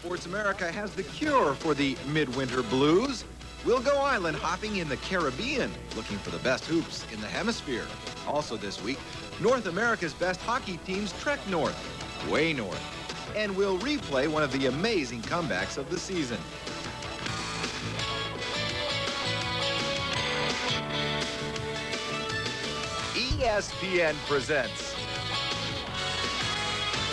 Sports America has the cure for the midwinter blues. We'll go island hopping in the Caribbean, looking for the best hoops in the hemisphere. Also this week, North America's best hockey teams trek north, way north. And we'll replay one of the amazing comebacks of the season. ESPN presents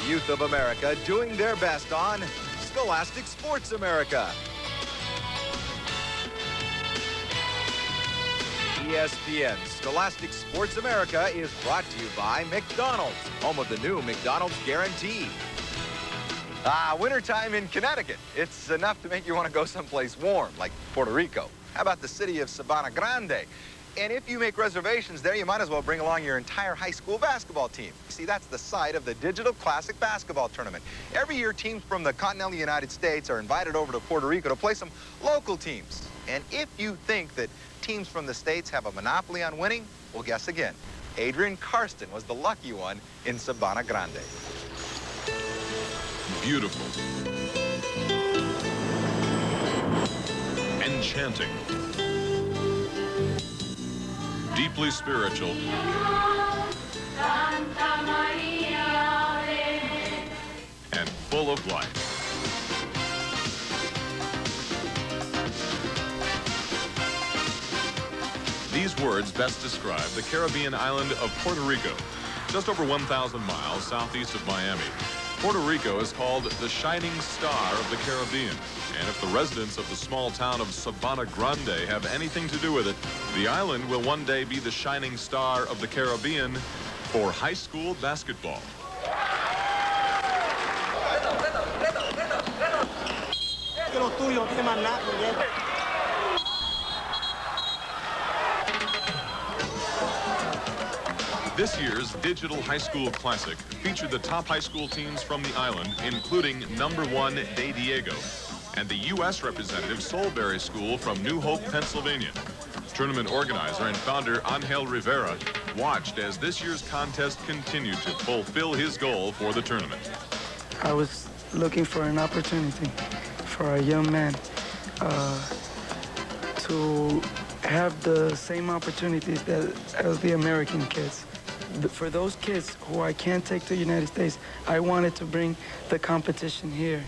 the youth of America doing their best on Scholastic Sports America. ESPN Scholastic Sports America is brought to you by McDonald's, home of the new McDonald's Guarantee. Wintertime in Connecticut. It's enough to make you want to go someplace warm, like Puerto Rico. How about the city of Sabana Grande? And if you make reservations there, you might as well bring along your entire high school basketball team. See, that's the site of the Digital Classic Basketball Tournament. Every year, teams from the continental United States are invited over to Puerto Rico to play some local teams. And if you think that teams from the States have a monopoly on winning, well, guess again. Adrian Karsten was the lucky one in Sabana Grande. Beautiful. Enchanting. Deeply spiritual. And full of life. These words best describe the Caribbean island of Puerto Rico, just over 1,000 miles southeast of Miami. Puerto Rico is called the shining star of the Caribbean. And if the residents of the small town of Sabana Grande have anything to do with it, the island will one day be the shining star of the Caribbean for high school basketball. This year's Digital High School Classic featured the top high school teams from the island, including #1 De Diego and the U.S. representative Solberry School from New Hope, Pennsylvania. Tournament organizer and founder Angel Rivera watched as this year's contest continued to fulfill his goal for the tournament. I was looking for an opportunity for a young man to have the same opportunities as the American kids. For those kids who I can't take to the United States, I wanted to bring the competition here.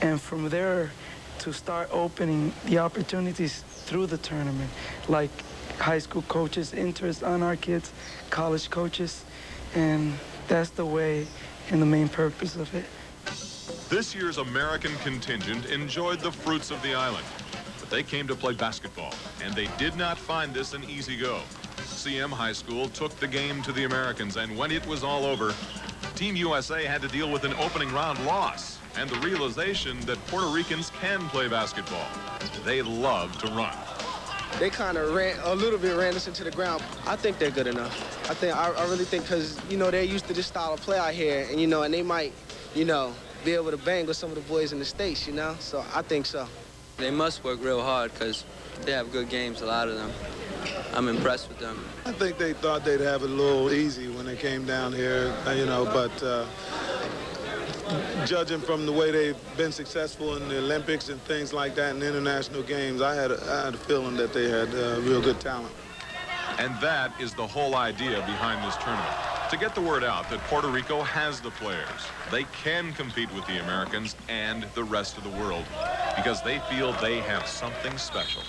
And from there, to start opening the opportunities through the tournament, like high school coaches' interest on our kids, college coaches, and that's the way and the main purpose of it. This year's American contingent enjoyed the fruits of the island, but they came to play basketball, and they did not find this an easy go. CM High School took the game to the Americans, and when it was all over, Team USA had to deal with an opening round loss and the realization that Puerto Ricans can play basketball. They love to run. They kind of ran us into the ground. I think they're good enough. I really think, because, you know, they're used to this style of play out here, and, you know, and they might, you know, be able to bang with some of the boys in the States, you know? So I think so. They must work real hard because they have good games, a lot of them. I'm impressed with them. I think they thought they'd have it a little easy when they came down here, you know, but judging from the way they've been successful in the Olympics and things like that in international games, I had a feeling that they had real good talent. And that is the whole idea behind this tournament. To get the word out that Puerto Rico has the players. They can compete with the Americans and the rest of the world because they feel they have something special.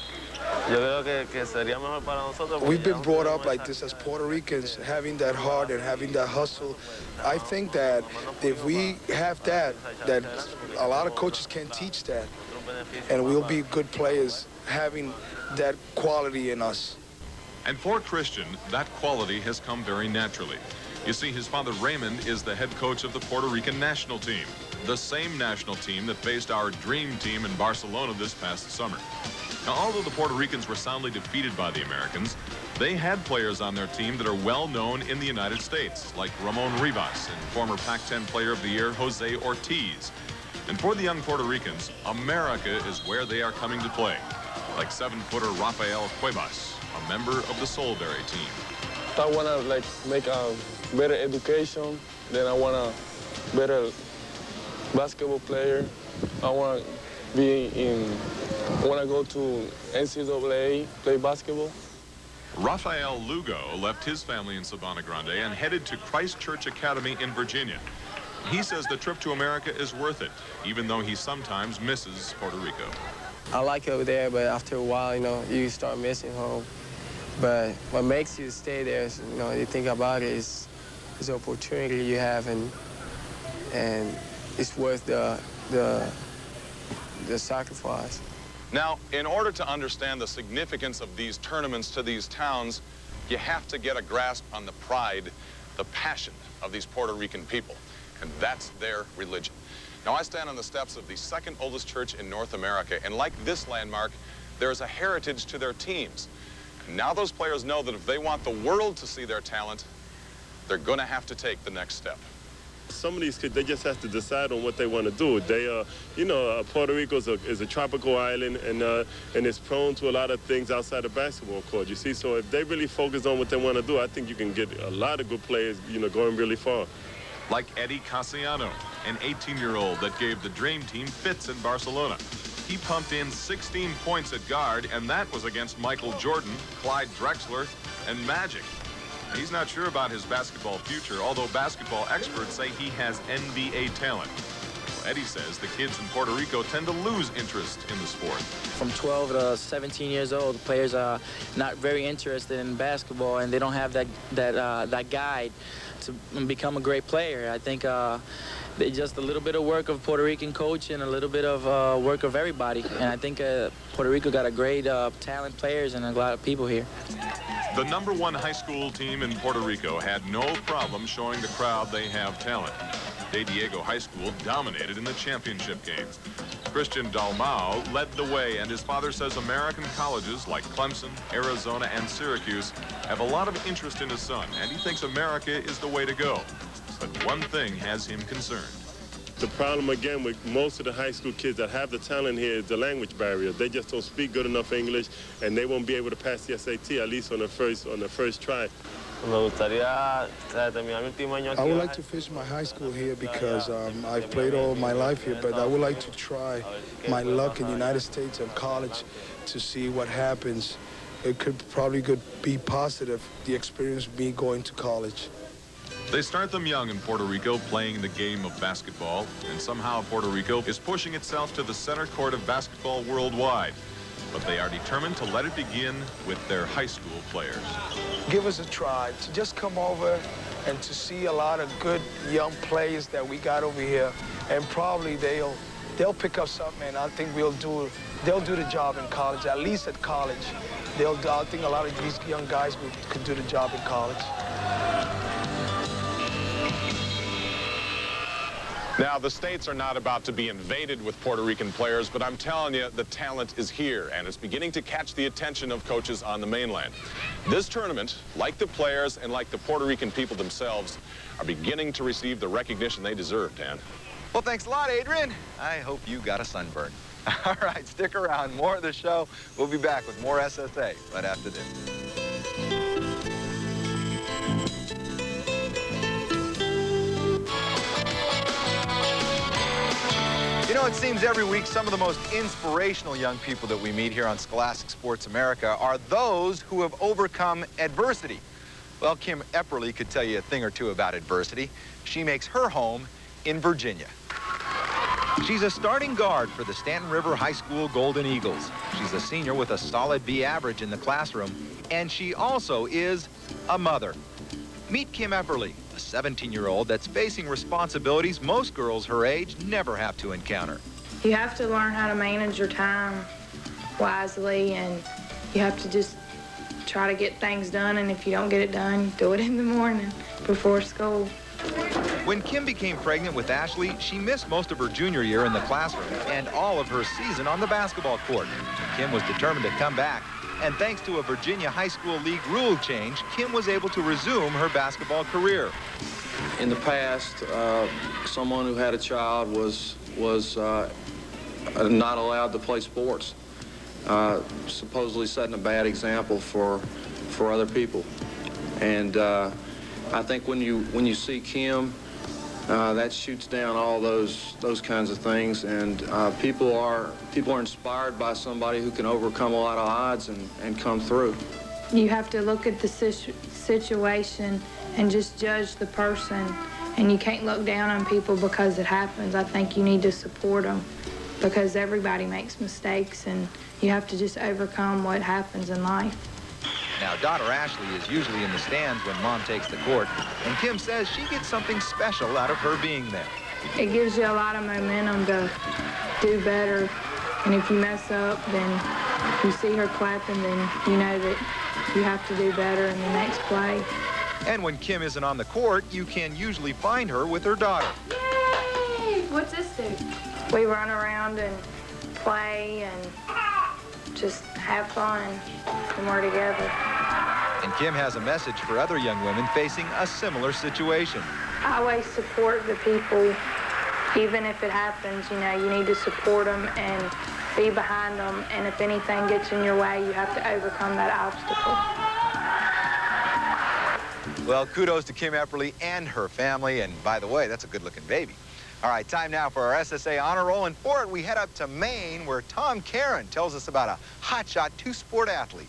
We've been brought up like this as Puerto Ricans, having that heart and having that hustle. I think that if we have that a lot of coaches can teach that, and we'll be good players having that quality in us. And for Christian, that quality has come very naturally. You see, his father Raymond is the head coach of the Puerto Rican national team, the same national team that faced our dream team in Barcelona this past summer. Now, although the Puerto Ricans were soundly defeated by the Americans, they had players on their team that are well known in the United States, like Ramon Rivas and former Pac-10 Player of the Year Jose Ortiz. And for the young Puerto Ricans, America is where they are coming to play, like 7-footer Rafael Cuevas, a member of the Solberry team. I want to make a better education, then I want to better basketball player. I want to be when I go to NCAA, play basketball. Rafael Lugo left his family in Sabana Grande and headed to Christ Church Academy in Virginia. He says the trip to America is worth it, even though he sometimes misses Puerto Rico. I like it over there, but after a while, you start missing home. But what makes you stay there is, you think about it, is the opportunity you have, and it's worth the sacrifice. Now, in order to understand the significance of these tournaments to these towns, you have to get a grasp on the pride, the passion of these Puerto Rican people, and that's their religion. Now, I stand on the steps of the second oldest church in North America, and like this landmark, there's a heritage to their teams. And now those players know that if they want the world to see their talent, they're going to have to take the next step. Some of these kids, they just have to decide on what they want to do. They, Puerto Rico is a tropical island, and it's prone to a lot of things outside the basketball court, you see. So if they really focus on what they want to do, I think you can get a lot of good players, going really far. Like Eddie Casiano, an 18-year-old that gave the dream team fits in Barcelona. He pumped in 16 points at guard, and that was against Michael Jordan, Clyde Drexler, and Magic. He's not sure about his basketball future, although basketball experts say he has NBA talent. Well, Eddie says the kids in Puerto Rico tend to lose interest in the sport. From 12 to 17 years old, the players are not very interested in basketball, and they don't have that guide to become a great player. I think they just a little bit of work of Puerto Rican coach and a little bit of work of everybody. And I think Puerto Rico got a great talent players and a lot of people here. The #1 high school team in Puerto Rico had no problem showing the crowd they have talent. De Diego High School dominated in the championship game. Christian Dalmau led the way, and his father says American colleges like Clemson, Arizona, and Syracuse have a lot of interest in his son, and he thinks America is the way to go. But one thing has him concerned. The problem, again, with most of the high school kids that have the talent here is the language barrier. They just don't speak good enough English, and they won't be able to pass the SAT, at least on the first try. I would like to finish my high school here because I've played all my life here, but I would like to try my luck in the United States and college to see what happens. It could be positive, the experience of me going to college. They start them young in Puerto Rico, playing the game of basketball, and somehow Puerto Rico is pushing itself to the center court of basketball worldwide. But they are determined to let it begin with their high school players. Give us a try to just come over and to see a lot of good young players that we got over here, and probably they'll pick up something, and I think they'll do the job in college, at least at college. I think a lot of these young guys could do the job in college. Now, the States are not about to be invaded with Puerto Rican players, but I'm telling you, the talent is here, and it's beginning to catch the attention of coaches on the mainland. This tournament, like the players and like the Puerto Rican people themselves, are beginning to receive the recognition they deserve, Dan. Well, thanks a lot, Adrian. I hope you got a sunburn. All right, stick around. More of the show. We'll be back with more SSA right after this. You know, it seems every week some of the most inspirational young people that we meet here on Scholastic Sports America are those who have overcome adversity. Well, Kim Epperly could tell you a thing or two about adversity. She makes her home in Virginia. She's a starting guard for the Stanton River High School Golden Eagles. She's a senior with a solid B average in the classroom, and she also is a mother. Meet Kim Epperly, a 17-year-old that's facing responsibilities most girls her age never have to encounter. You have to learn how to manage your time wisely, and you have to just try to get things done, and if you don't get it done, do it in the morning before school. When Kim became pregnant with Ashley, she missed most of her junior year in the classroom and all of her season on the basketball court. Kim was determined to come back, and thanks to a Virginia High School League rule change, Kim was able to resume her basketball career. In the past, someone who had a child was not allowed to play sports, supposedly setting a bad example for other people. And I think when you see Kim That shoots down all those kinds of things, and people are inspired by somebody who can overcome a lot of odds and come through. You have to look at the situation and just judge the person, and you can't look down on people because it happens. I think you need to support them because everybody makes mistakes, and you have to just overcome what happens in life. Now, daughter Ashley is usually in the stands when Mom takes the court, and Kim says she gets something special out of her being there. It gives you a lot of momentum to do better, and if you mess up, then you see her clapping, then you know that you have to do better in the next play. And when Kim isn't on the court, you can usually find her with her daughter. Yay! What's this do? We run around and play and just have fun when we're together. And Kim has a message for other young women facing a similar situation. I always support the people, even if it happens. You know, you need to support them and be behind them, and if anything gets in your way, you have to overcome that obstacle. Well, kudos to Kim Epperly and her family, and by the way, that's a good-looking baby. All right, time now for our SSA Honor Roll, and for it, we head up to Maine, where Tom Caron tells us about a hotshot two-sport athlete.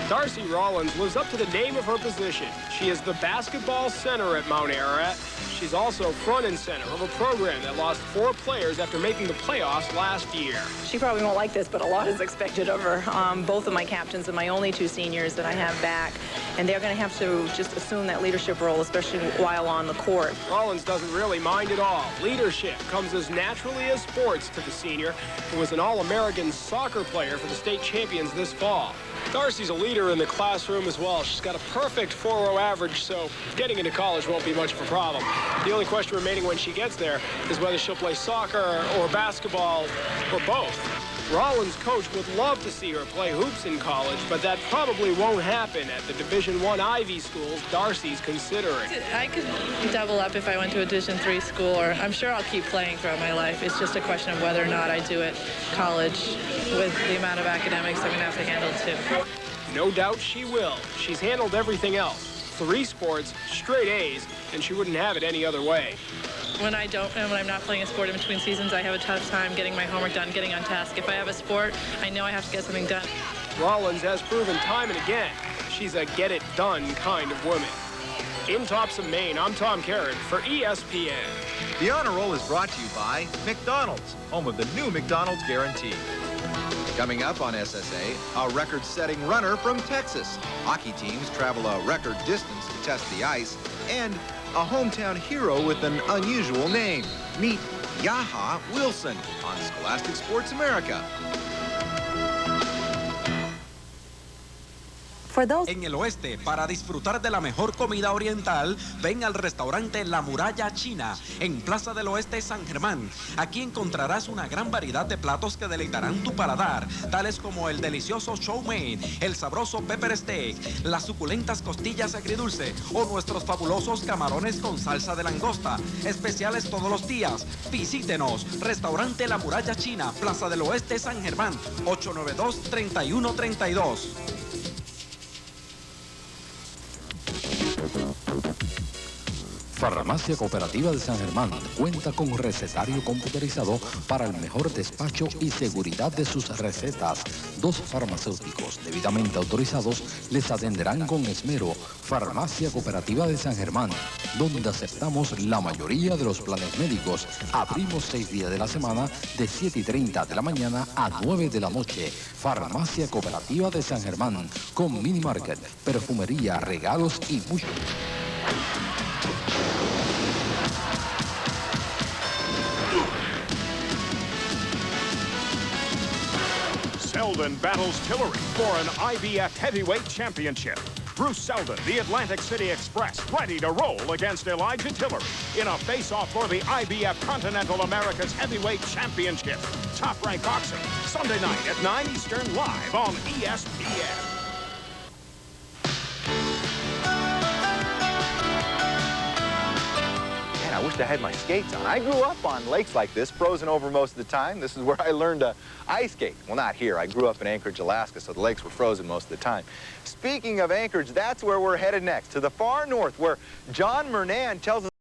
Darcy Rollins lives up to the name of her position. She is the basketball center at Mount Ararat. She's also front and center of a program that lost 4 players after making the playoffs last year. She probably won't like this, but a lot is expected of her. Both of my captains and my only 2 seniors that I have back, and they're going to have to just assume that leadership role, especially while on the court. Rollins doesn't really mind at all. Leadership comes as naturally as sports to the senior, who was an All-American soccer player for the state champions this fall. Darcy's a leader in the classroom as well. She's got a perfect 4.0 average, so getting into college won't be much of a problem. The only question remaining when she gets there is whether she'll play soccer or basketball or both. Rollins' coach would love to see her play hoops in college, but that probably won't happen at the Division I Ivy schools Darcy's considering. I could double up if I went to a Division III school, or I'm sure I'll keep playing throughout my life. It's just a question of whether or not I do it college with the amount of academics I'm going to have to handle too. No doubt she will. She's handled everything else. 3 sports, straight A's, and she wouldn't have it any other way. When I'm not playing a sport in between seasons, I have a tough time getting my homework done, getting on task. If I have a sport, I know I have to get something done. Rollins has proven time and again she's a get-it-done kind of woman. In Topsom, Maine, I'm Tom Caron for ESPN. The Honor Roll is brought to you by McDonald's, home of the new McDonald's Guarantee. Coming up on SSA, a record-setting runner from Texas. Hockey teams travel a record distance to test the ice, and a hometown hero with an unusual name. Meet Yaha Wilson on Scholastic Sports America. En el oeste, para disfrutar de la mejor comida oriental, ven al restaurante La Muralla China, en Plaza del Oeste, San Germán. Aquí encontrarás una gran variedad de platos que deleitarán tu paladar, tales como el delicioso chow mein, el sabroso pepper steak, las suculentas costillas agridulce o nuestros fabulosos camarones con salsa de langosta. Especiales todos los días. Visítenos. Restaurante La Muralla China, Plaza del Oeste, San Germán, 892-3132. Farmacia Cooperativa de San Germán cuenta con recetario computerizado para el mejor despacho y seguridad de sus recetas. 2 farmacéuticos debidamente autorizados les atenderán con esmero. Farmacia Cooperativa de San Germán, donde aceptamos la mayoría de los planes médicos. Abrimos 6 días de la semana de 7:30 de la mañana a 9 de la noche. Farmacia Cooperativa de San Germán, con mini market, perfumería, regalos y mucho. Selden battles Tillery for an IBF Heavyweight Championship. Bruce Selden, the Atlantic City Express, ready to roll against Elijah Tillery in a face-off for the IBF Continental America's Heavyweight Championship. Top Rank Boxing, Sunday night at 9 Eastern, live on ESPN. Man, I wish wish I had my skates on. I grew up on lakes like this, frozen over most of the time. This is where I learned to ice skate. Well, not here. I grew up in Anchorage, Alaska, so the lakes were frozen most of the time. Speaking of Anchorage, that's where we're headed next, to the far north, where John Murnan tells us